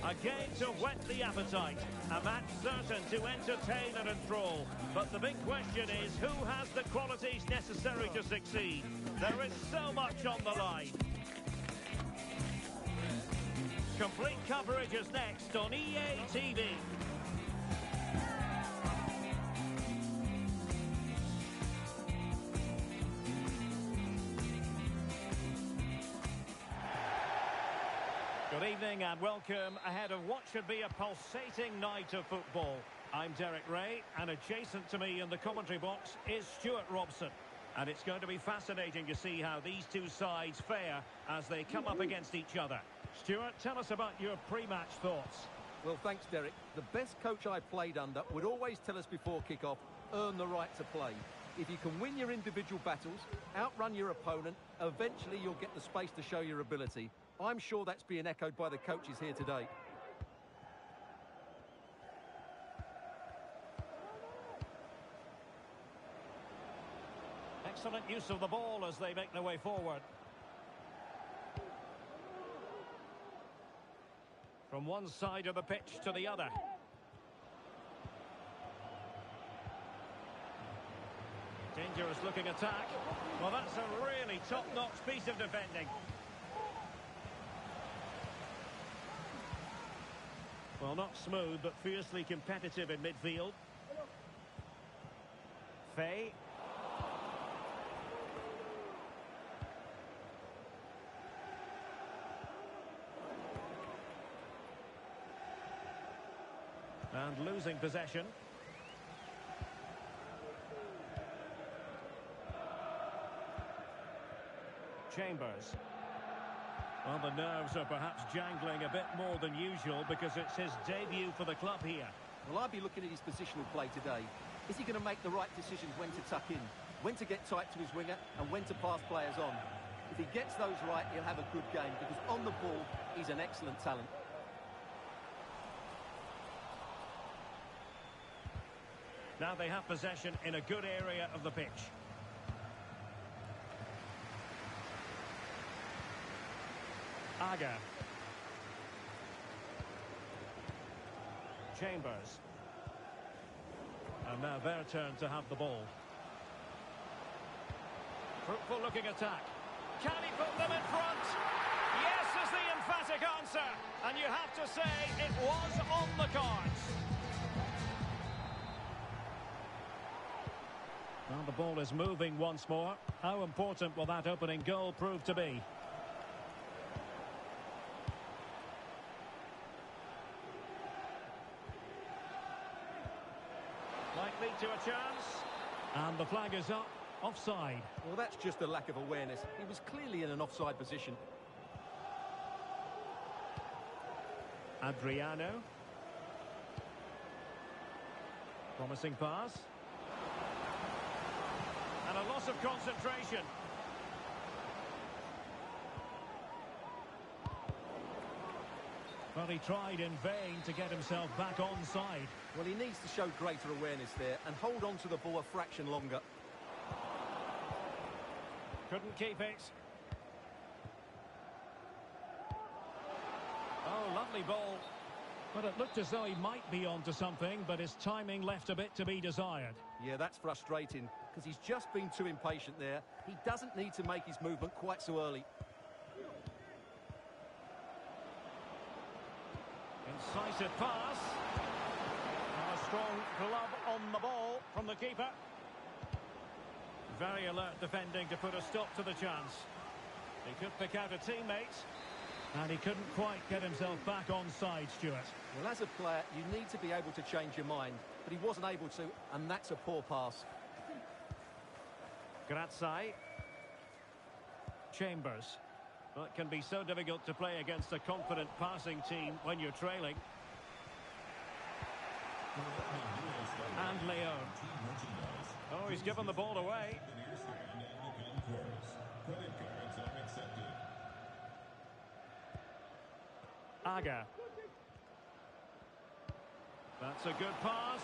A game to whet the appetite. A match certain to entertain and enthrall. But the big question is, who has the qualities necessary to succeed? There is so much on the line. Complete coverage is next on EA TV. Good evening and welcome ahead of what should be a pulsating night of football. I'm Derek Ray, and adjacent to me in the commentary box is Stuart Robson. And it's going to be fascinating to see how these two sides fare as they come up against each other. Stuart, tell us about your pre-match thoughts. Well, thanks, Derek. The best coach I played under would always tell us before kick-off, earn the right to play. If you can win your individual battles, outrun your opponent, eventually you'll get the space to show your ability. I'm sure that's being echoed by the coaches here today. Excellent use of the ball as they make their way forward. From one side of the pitch to the other. Dangerous looking attack. Well, that's a really top-notch piece of defending. Well, not smooth, but fiercely competitive in midfield. Faye. And losing possession. Chambers. Well, the nerves are perhaps jangling a bit more than usual because it's his debut for the club here. Well, I'd be looking at his positional play today. Is he going to make the right decisions when to tuck in, when to get tight to his winger, and when to pass players on? If he gets those right, he'll have a good game because on the ball, he's an excellent talent. Now they have possession in a good area of the pitch. Aga. Chambers. And now their turn to have the ball. Fruitful looking attack. Can he put them in front? Yes is the emphatic answer. And you have to say it was on the cards. Well, the ball is moving once more. How important will that opening goal prove to be? Might lead to a chance. And the flag is up. Offside. Well, that's just a lack of awareness. He was clearly in an offside position. Adriano. Promising pass. And a loss of concentration. Well, he tried in vain to get himself back onside. Well, he needs to show greater awareness there and hold on to the ball a fraction longer. Couldn't keep it. Oh, lovely ball. But it looked as though he might be onto something, but his timing left a bit to be desired. Yeah, that's frustrating, because he's just been too impatient there. He doesn't need to make his movement quite so early. Incisive pass. And a strong glove on the ball from the keeper. Very alert defending to put a stop to the chance. He could pick out a teammate. And he couldn't quite get himself back onside, Stuart. Well, as a player, you need to be able to change your mind. But he wasn't able to, and that's a poor pass. Grazie. Chambers. Well, it can be so difficult to play against a confident passing team when you're trailing. And Leon. Oh, he's given the ball away. Aga. That's a good pass.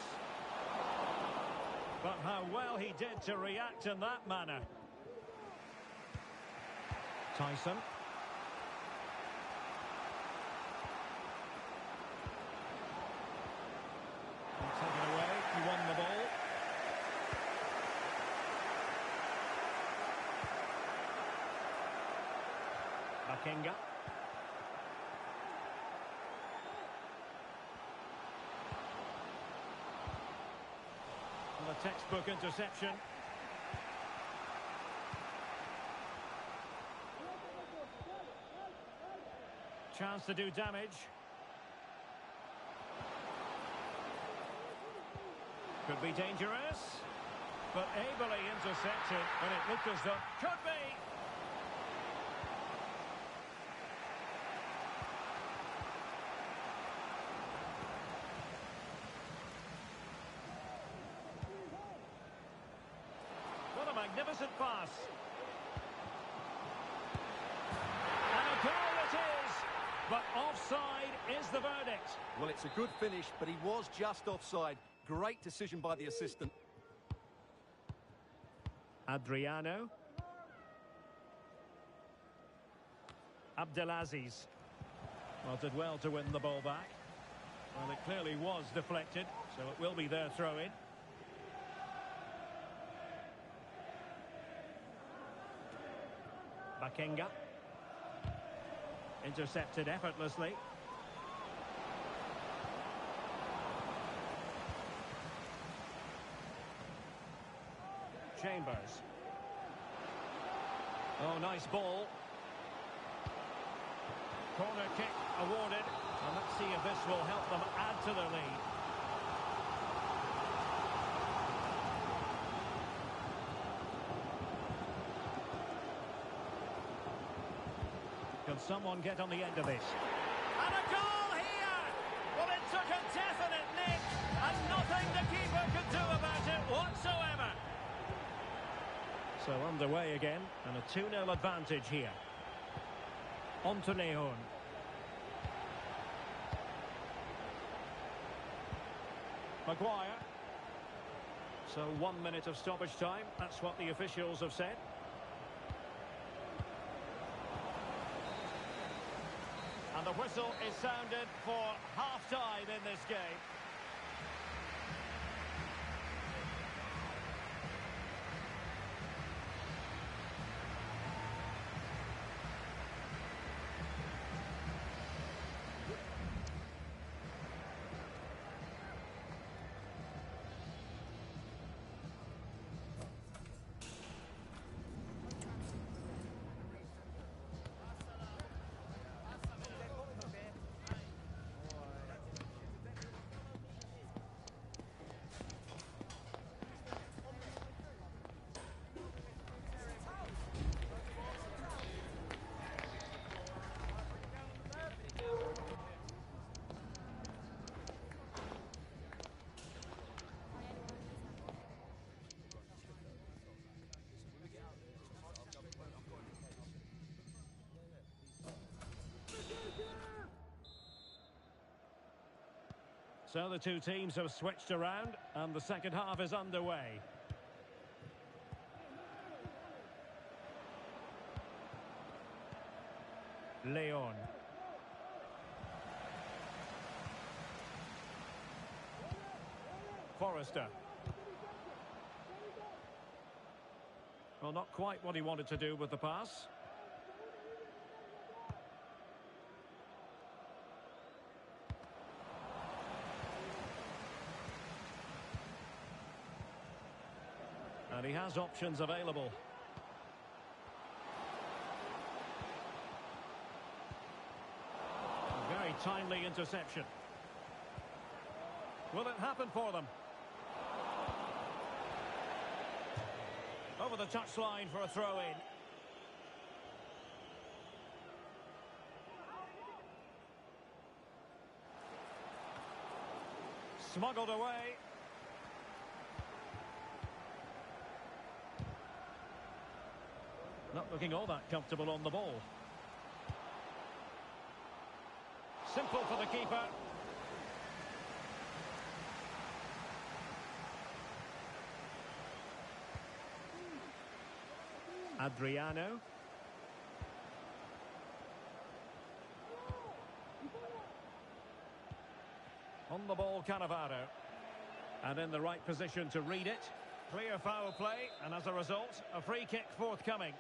But how well he did to react in that manner. Tyson. Bakenga. And a textbook interception. Chance to do damage. Could be dangerous, but ably intercepted when it looked as though could be. What a magnificent pass. And a goal it is, but offside is the verdict. Well, it's a good finish, but he was just offside. Great decision by the assistant. Adriano. Abdelaziz. Well, did well to win the ball back. Well, it clearly was deflected, so it will be their throw-in. Bakenga. Intercepted effortlessly. Chambers. Oh, nice ball. Corner kick awarded. And let's see if this will help them add to their lead. Can someone get on the end of this? And a goal here! Well, it took a definite nick, and nothing the keeper could do about it whatsoever. So underway again, and a 2-0 advantage here. On to Leon. Maguire. So 1 minute of stoppage time, that's what the officials have said. And the whistle is sounded for half-time in this game. So the two teams have switched around, and the second half is underway. Leon. Forrester. Well, not quite what he wanted to do with the pass. And he has options available. A very timely interception. Will it happen for them? Over the touchline for a throw-in. Smuggled away. Not looking all that comfortable on the ball. Simple for the keeper. Adriano. On the ball, Cannavaro. And in the right position to read it. Clear foul play, and as a result, a free kick forthcoming.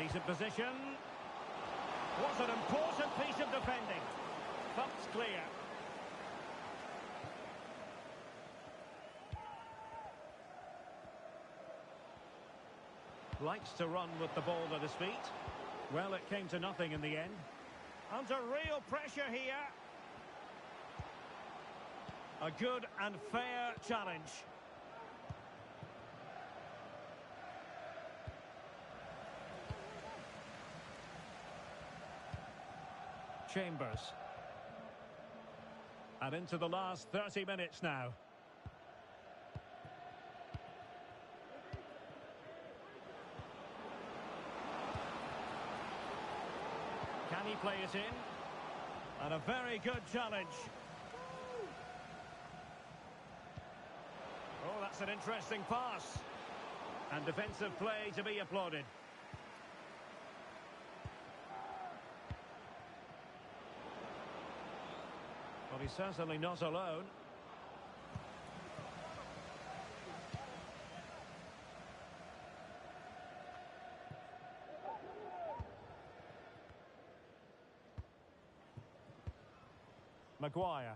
Decent position. Was an important piece of defending. Thumped clear. Likes to run with the ball at his feet. Well, it came to nothing in the end. Under real pressure here. A good and fair challenge. Chambers. And into the last 30 minutes now. Can he play it in? And a very good challenge. Oh, that's an interesting pass. And defensive play to be applauded. Well, he's certainly not alone. Maguire.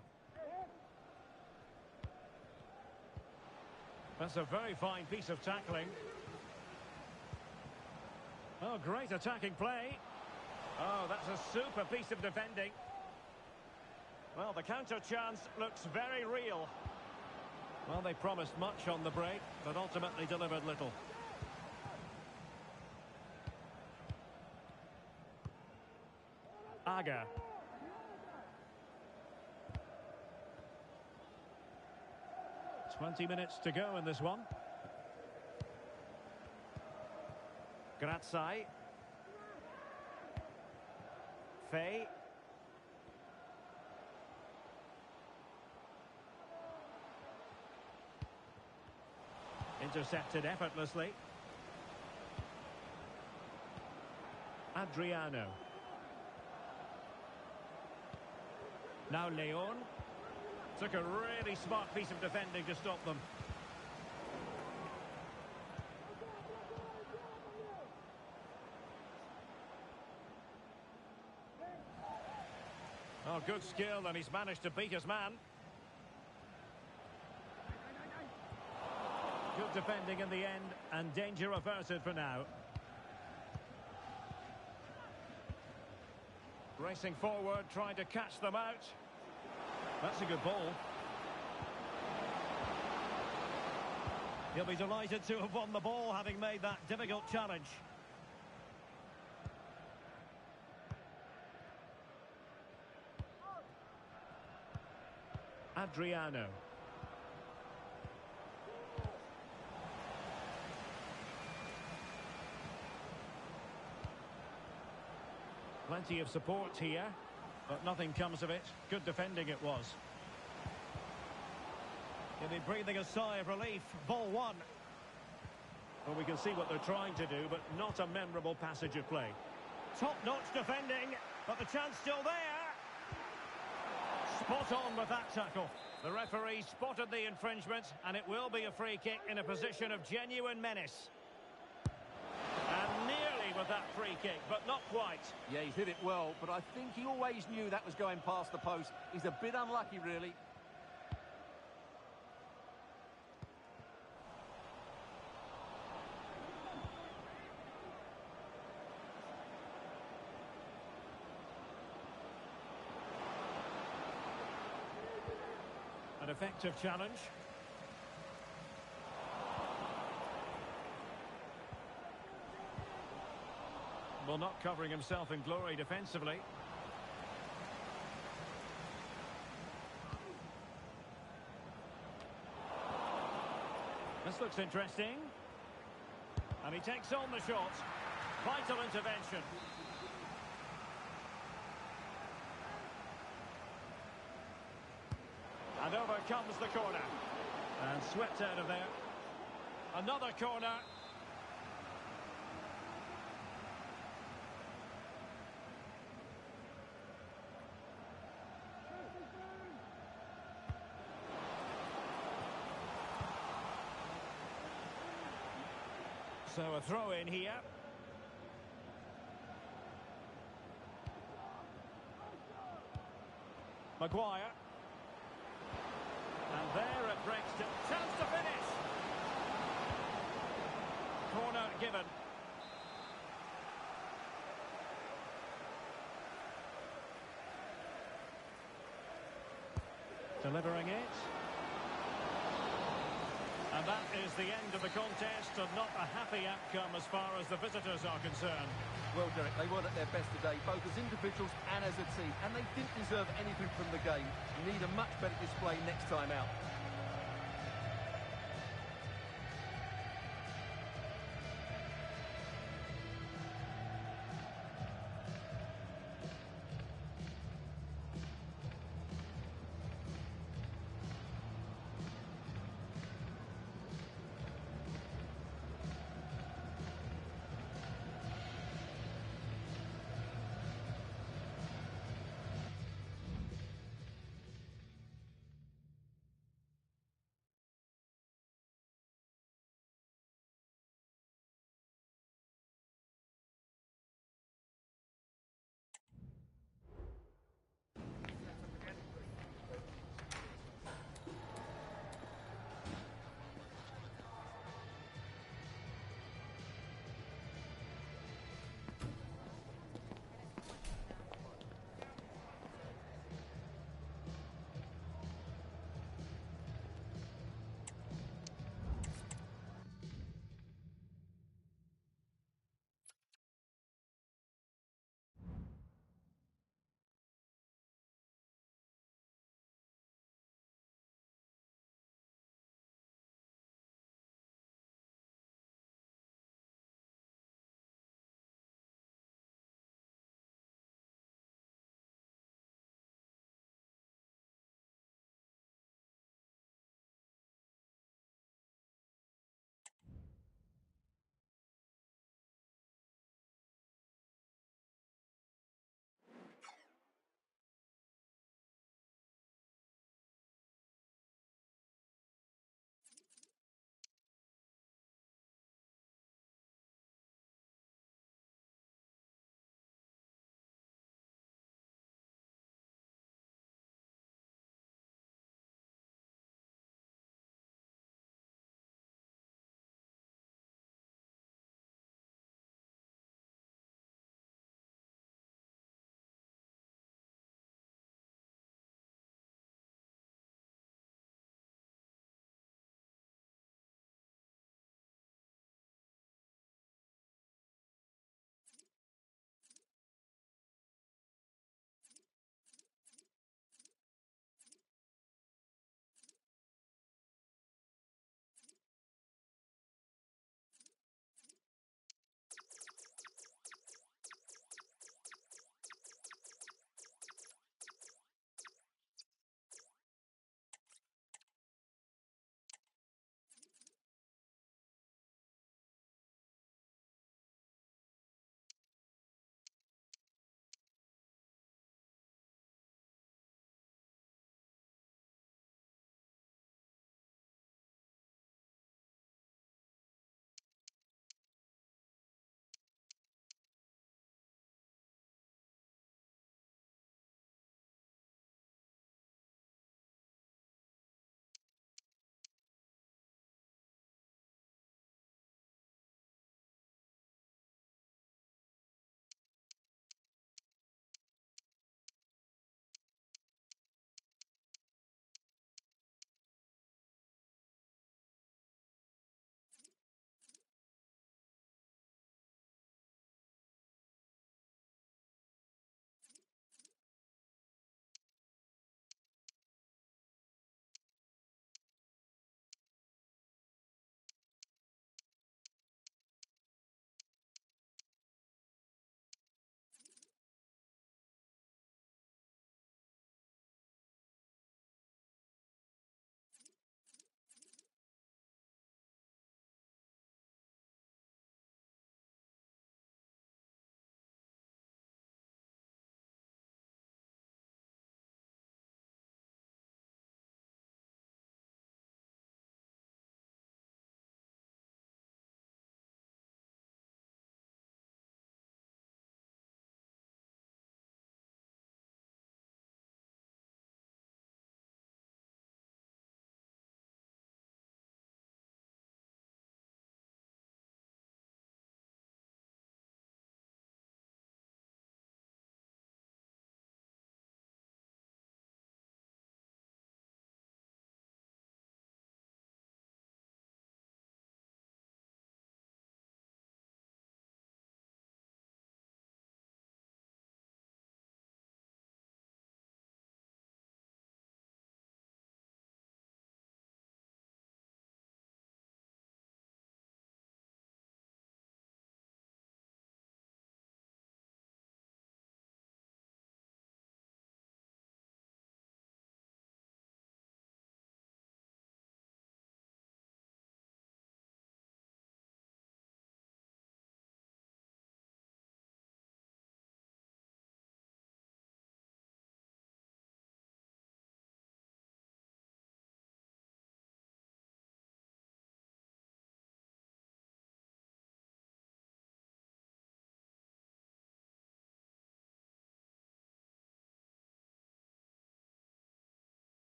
That's a very fine piece of tackling. Oh, great attacking play. Oh, that's a super piece of defending. Well, the counter chance looks very real. Well, they promised much on the break, but ultimately delivered little. Aga. "20 minutes to go in this one. Grazie. Fay. Intercepted effortlessly. Adriano. Now Leon. Took a really smart piece of defending to stop them. Oh, good skill, and he's managed to beat his man. Good defending in the end, and danger averted for now. Racing forward, trying to catch them out. That's a good ball. He'll be delighted to have won the ball, having made that difficult challenge. Adriano. Plenty of support here, but nothing comes of it. Good defending it was. He'll be breathing a sigh of relief. Ball one. Well, we can see what they're trying to do, but not a memorable passage of play. Top-notch defending, but the chance still there. Spot on with that tackle. The referee spotted the infringement, and it will be a free kick in a position of genuine menace. And nearly with that free kick, but not quite. Yeah, he's hit it well, but I think he always knew that was going past the post. He's a bit unlucky, really. An effective challenge. Well, not covering himself in glory defensively. This looks interesting. And he takes on the shot. Vital intervention. And over comes the corner. And swept out of there. Another corner. So a throw in here. Maguire. And there it breaks to chance to finish. Corner given. Delivering it. And that is the end of the contest, and not a happy outcome as far as the visitors are concerned. Well, Derek, they weren't at their best today, both as individuals and as a team, and they didn't deserve anything from the game. You need a much better display next time out.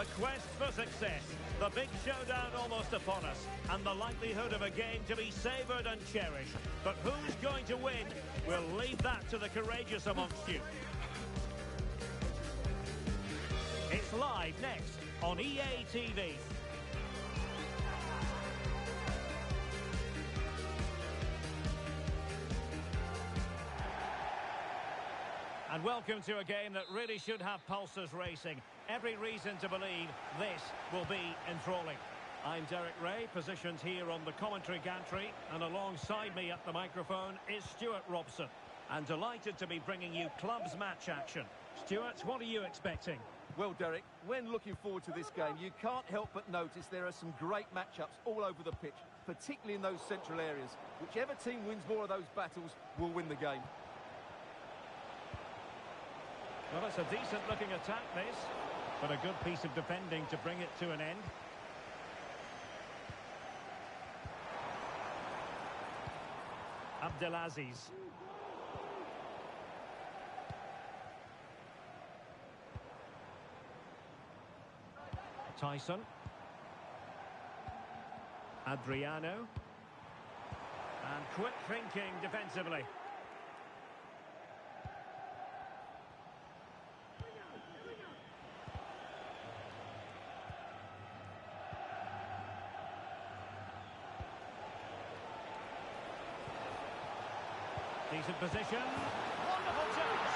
The quest for success, the big showdown almost upon us, and the likelihood of a game to be savoured and cherished. But who's going to win? We'll leave that to the courageous amongst you. It's live next on EA TV. And welcome to a game that really should have pulses racing. Every reason to believe this will be enthralling. I'm Derek Ray, positioned here on the commentary gantry, and alongside me at the microphone is Stuart Robson. And delighted to be bringing you clubs match action. Stuart, what are you expecting? Well, Derek, when looking forward to this game, you can't help but notice there are some great matchups all over the pitch, particularly in those central areas. Whichever team wins more of those battles will win the game. Well, it's a decent-looking attack, this, but a good piece of defending to bring it to an end. Abdelaziz. Tyson. Adriano. And quick thinking defensively. Decent position. Wonderful chance.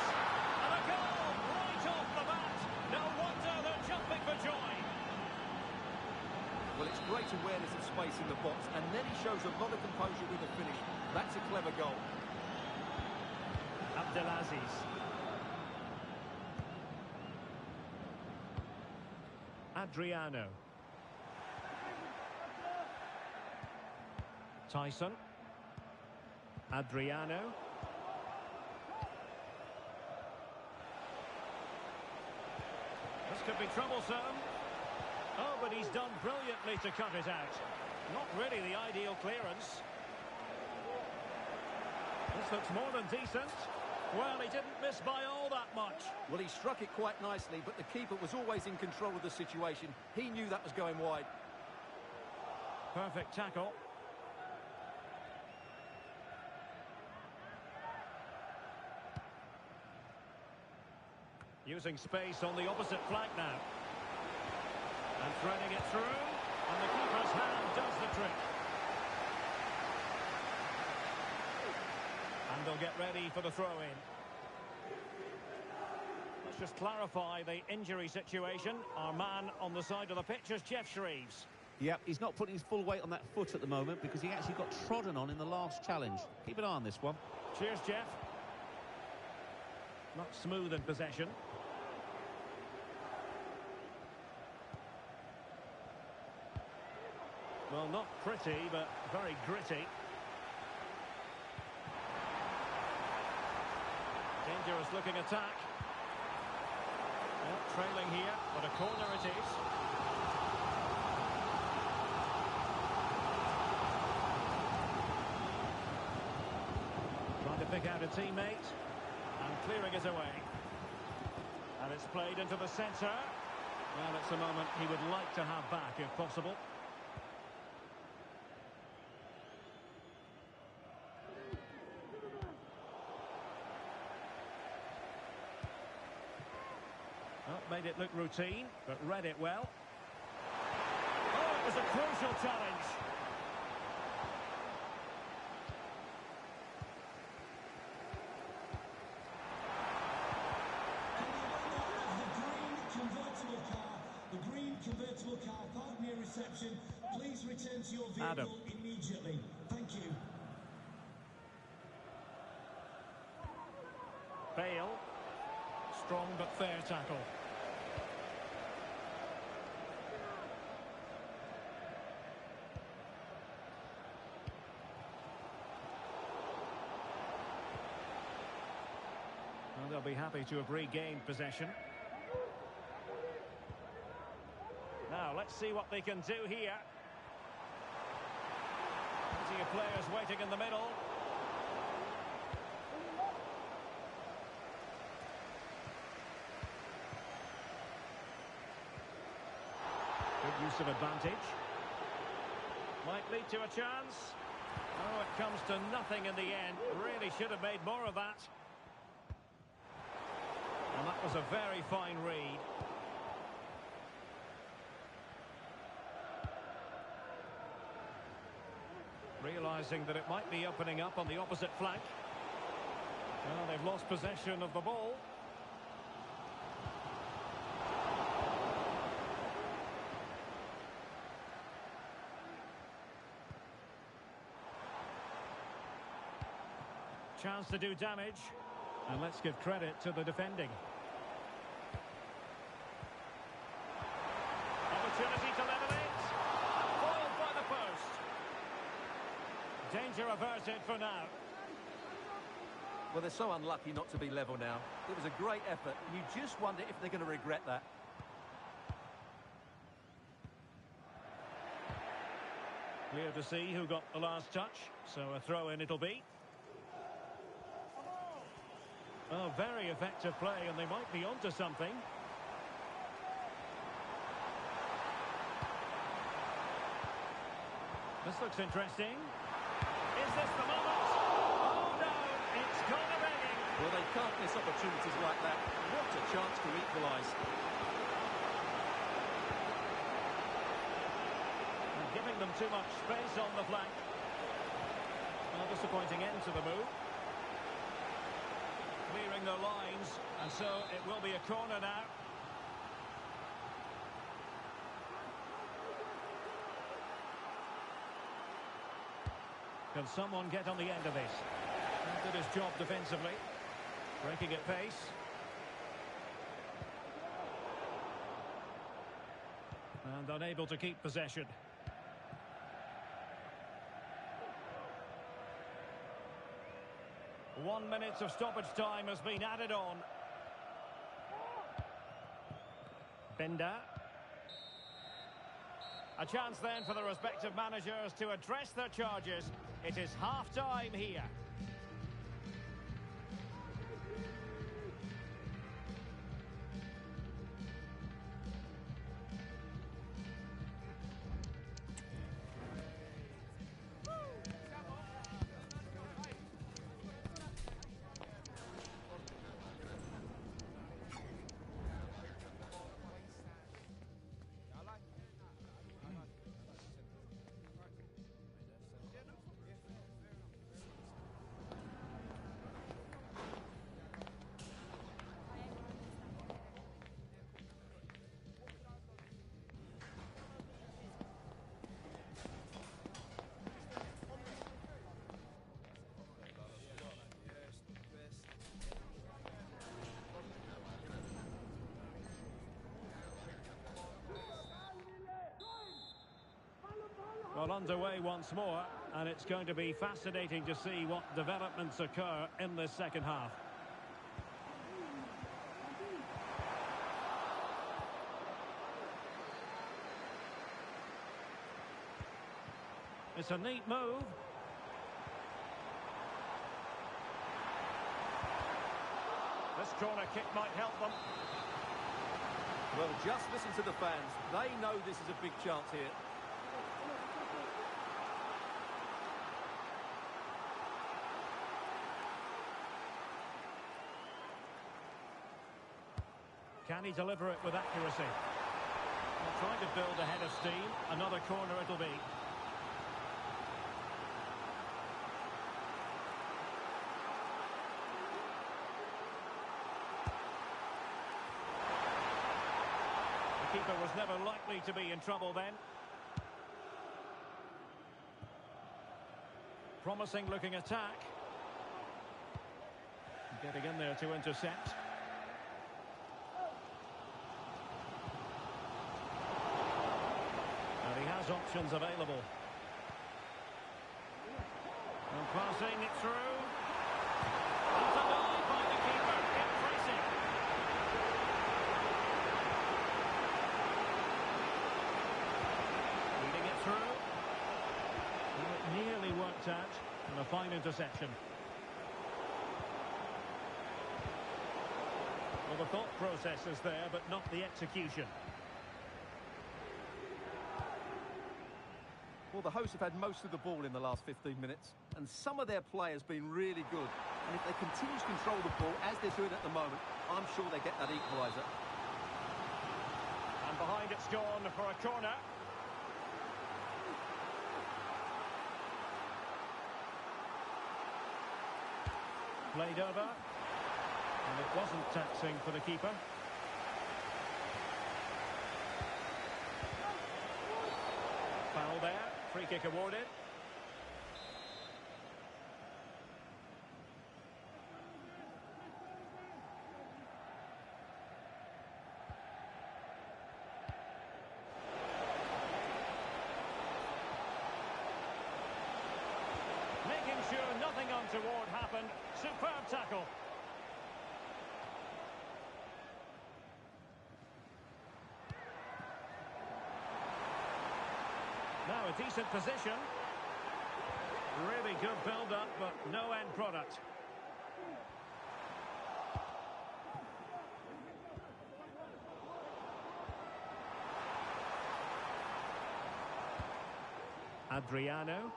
And a goal right off the bat. No wonder they're jumping for joy. Well, it's great awareness of space in the box, and then he shows a lot of composure with the finish. That's a clever goal. Abdelaziz. Adriano. Tyson. Adriano. This could be troublesome. Oh, but he's done brilliantly to cut it out. Not really the ideal clearance. This looks more than decent. Well, he didn't miss by all that much. Well, he struck it quite nicely, but the keeper was always in control of the situation. He knew that was going wide. Perfect tackle. Using space on the opposite flank now. And threading it through. And the keeper's hand does the trick. And they'll get ready for the throw-in. Let's just clarify the injury situation. Our man on the side of the pitch is Jeff Shreves. Yep, he's not putting his full weight on that foot at the moment because he actually got trodden on in the last challenge. Keep an eye on this one. Cheers, Jeff. Not smooth in possession. Well, not pretty, but very gritty. Dangerous looking attack. Well, trailing here, but a corner it is. Trying to pick out a teammate. And clearing it away. And it's played into the centre. Well, it's a moment he would like to have back, if possible. Well, made it look routine, but read it well. Oh, it was a crucial challenge. The green convertible car parked near reception. Please return to your vehicle Adam. immediately. Thank you. Bale. Strong but fair tackle. Well, they'll be happy to have regained possession. Now, let's see what they can do here. Plenty of players waiting in the middle. Good use of advantage. Might lead to a chance. Oh, it comes to nothing in the end. Really should have made more of that. And that was a very fine read. Realising that it might be opening up on the opposite flank. Well, they've lost possession of the ball. Chance to do damage. And let's give credit to the defending. Opportunity to level it. Foiled by the post. Danger averted for now. Well, they're so unlucky not to be level now. It was a great effort. You just wonder if they're going to regret that. Clear to see who got the last touch. So a throw-in it'll be. Oh, very effective play, and they might be onto something. This looks interesting. Is this the moment? Oh, no, it's corner begging. Well, they can't miss opportunities like that. What a chance to equalise. Giving them too much space on the flank. A disappointing end to the move. Clearing their lines, and so it will be a corner now. Can someone get on the end of this? Did his job defensively. Breaking at pace. And unable to keep possession. One minute of stoppage time has been added on. Bender. A chance then for the respective managers to address their charges. It is half-time here. Well, underway once more, and it's going to be fascinating to see what developments occur in this second half. It's a neat move. This corner kick might help them. Well, just listen to the fans. They know this is a big chance here. Can he deliver it with accuracy? Well, trying to build a head of steam. Another corner it'll be. The keeper was never likely to be in trouble then. Promising looking attack. Getting in there to intercept. And he has options available. And passing it through. And denied by the keeper. Impressive. Leading it through. Well, it nearly worked out. And a fine interception. Well, the thought process is there, but not the execution. Well, the hosts have had most of the ball in the last 15 minutes, and some of their players been really good. And if they continue to control the ball, as they're doing at the moment, I'm sure they get that equaliser. And behind it's gone for a corner. Played over. And it wasn't taxing for the keeper. Foul there. Free kick awarded. Making sure nothing untoward happened. Superb tackle. Now a decent position. Really good build-up, but no end product. Adriano.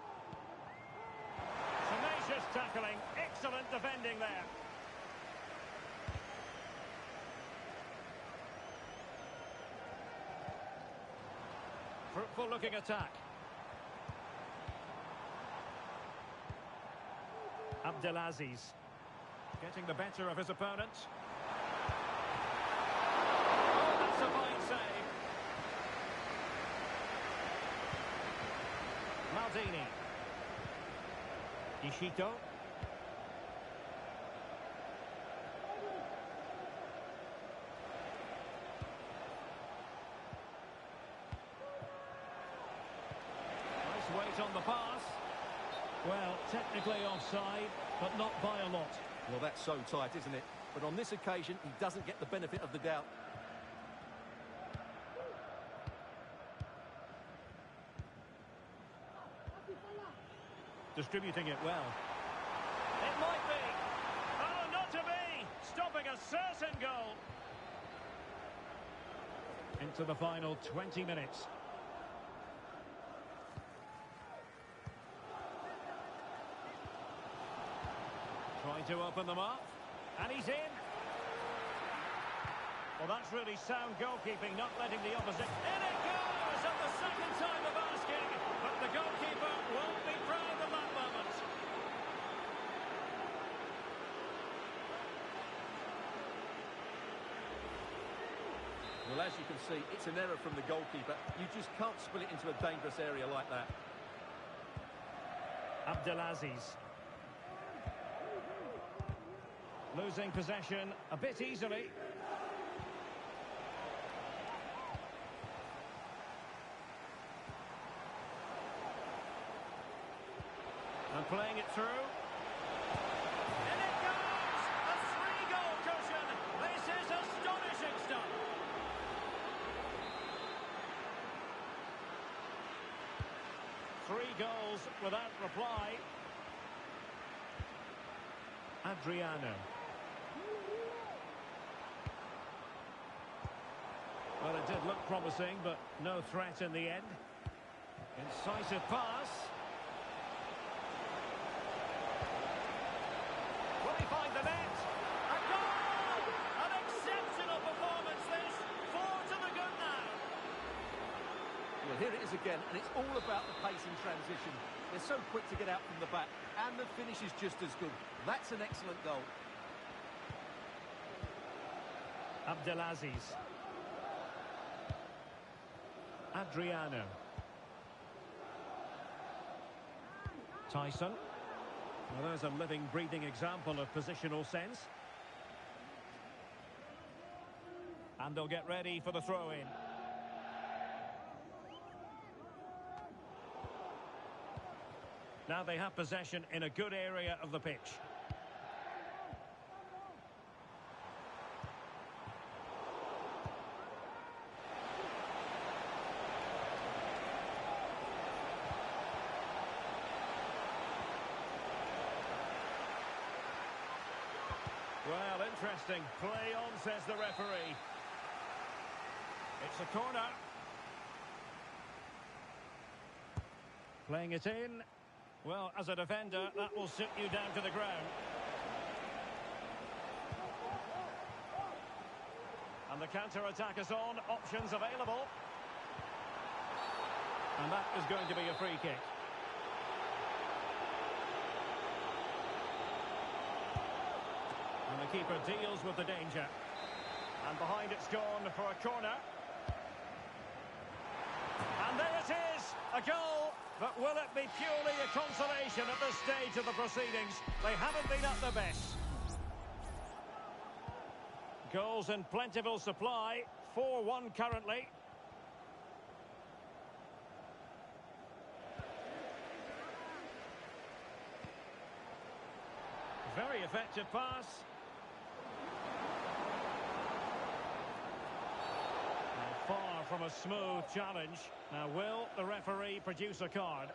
Tenacious tackling. Excellent defending there. Fruitful looking attack. Abdelaziz getting the better of his opponent. Oh, that's a fine save. Maldini. Ishito. Weight on the pass. Well, technically offside, but not by a lot. Well, that's so tight, isn't it? But on this occasion, he doesn't get the benefit of the doubt. Distributing it well. It might be. Oh, not to be. Stopping a certain goal. Into the final 20 minutes. Trying to open them up. And he's in. Well, that's really sound goalkeeping, not letting the opposition... In it goes at the second time of asking. But the goalkeeper won't be proud of that moment. Well, as you can see, it's an error from the goalkeeper. You just can't spill it into a dangerous area like that. Abdelaziz. Losing possession a bit easily. And playing it through. And it goes! A 3-goal cushion! This is astonishing stuff! Three goals without reply. Adriano. Well, it did look promising, but no threat in the end. Incisive pass. Will he find the net? A goal! An exceptional performance this. 4 to the good now. Well, here it is again, and it's all about the pace in transition. They're so quick to get out from the back, and the finish is just as good. That's an excellent goal. Abdelaziz. Adriano. Tyson. Well, there's a living, breathing example of positional sense. And they'll get ready for the throw-in. Now they have possession in a good area of the pitch. Well, interesting. Play on, says the referee. It's a corner. Playing it in. Well, as a defender, that will sit you down to the ground. And the counter-attack is on. Options available. And that is going to be a free kick. And the keeper deals with the danger. And behind it's gone for a corner. And there it is, a goal. But will it be purely a consolation at this stage of the proceedings? They haven't been at their best. Goals in plentiful supply. 4-1 currently. Very effective pass. Far from a smooth challenge. Now, will the referee produce a card?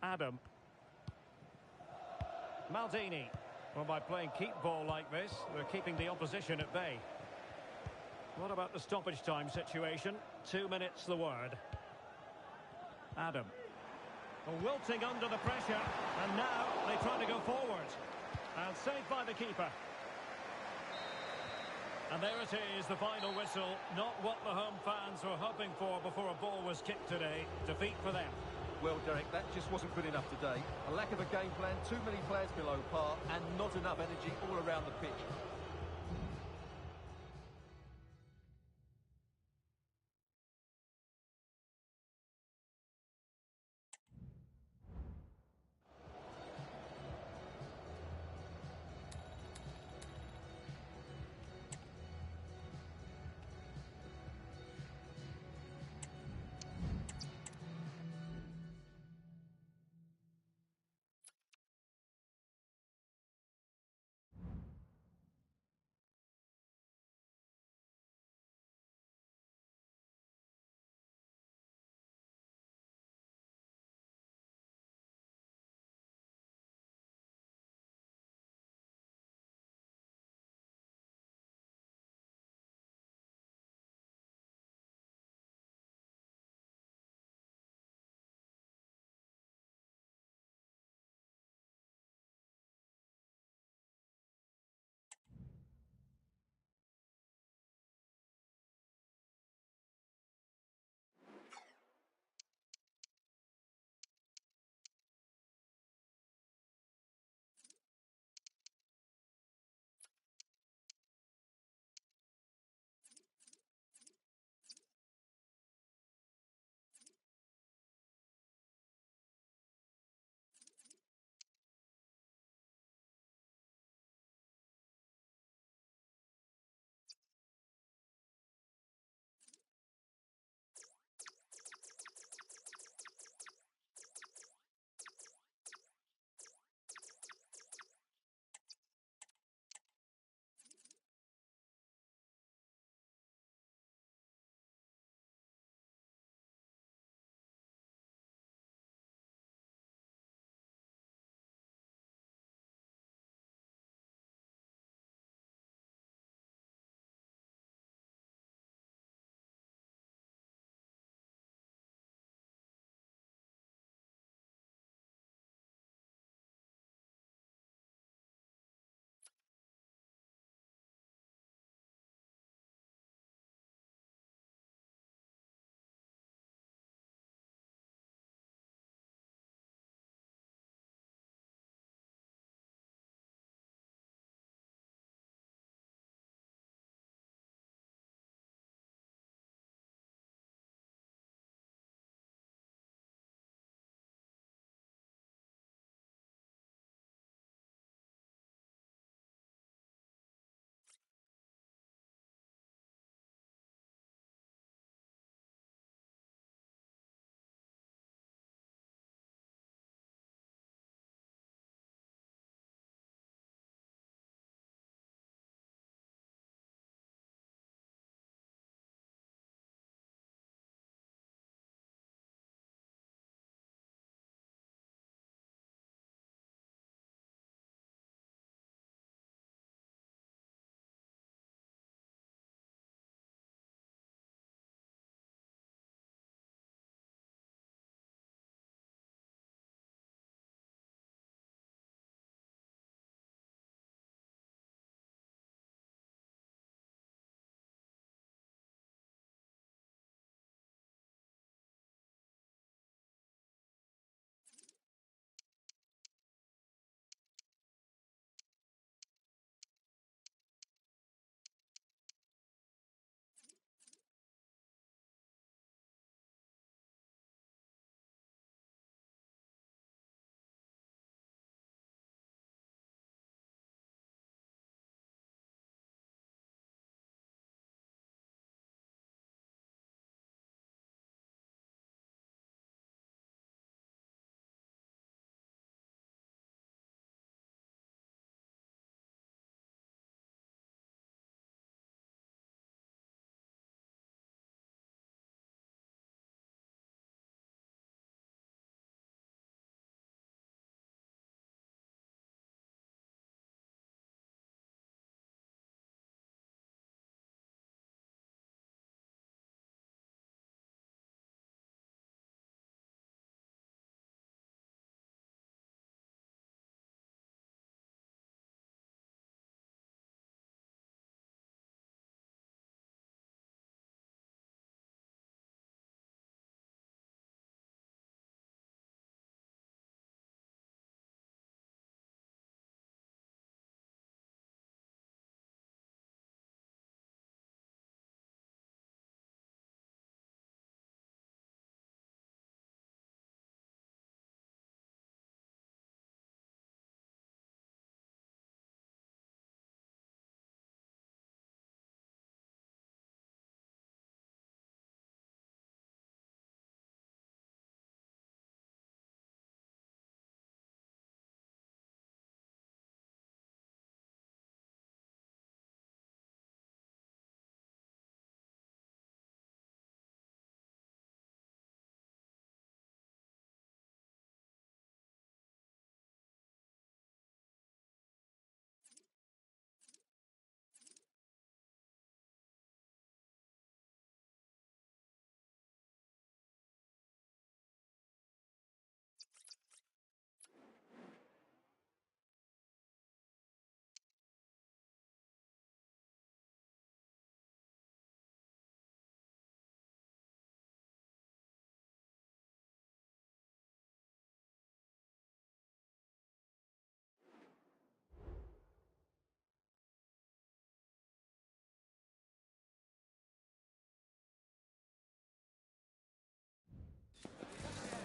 Adam. Maldini. Well, by playing keep ball like this, they're keeping the opposition at bay. What about the stoppage time situation? 2 minutes the word. Adam. Wilting under the pressure, and now they try to go forward. And saved by the keeper. And there it is, the final whistle. Not what the home fans were hoping for before a ball was kicked today. Defeat for them. Well, Derek, that just wasn't good enough today. A lack of a game plan, too many players below par, and not enough energy all around the pitch.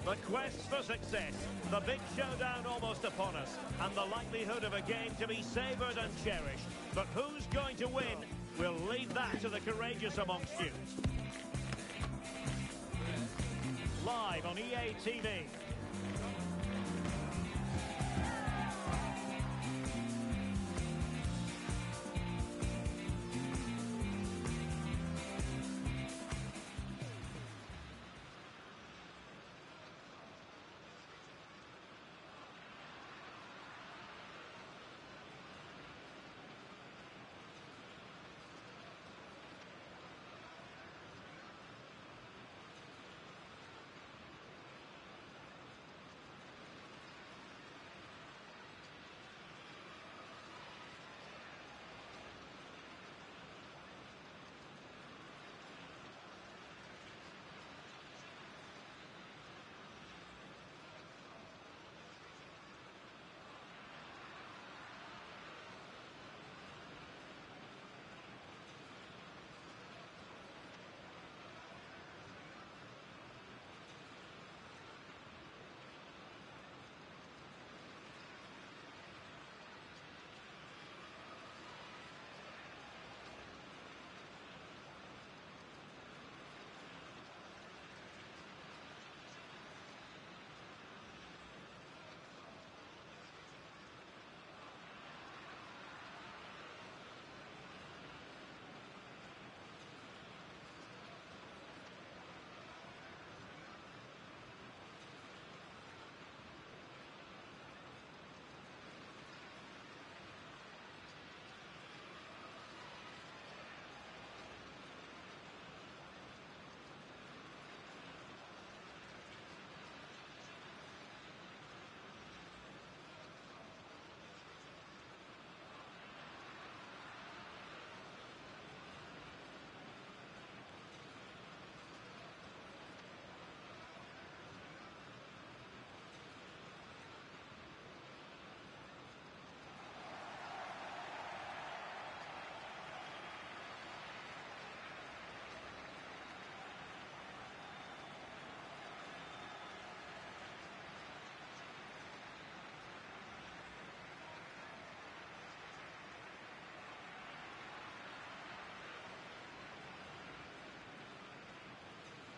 The quest for success, the big showdown almost upon us, and the likelihood of a game to be savoured and cherished. But who's going to win? We'll leave that to the courageous amongst you. Live on EA TV.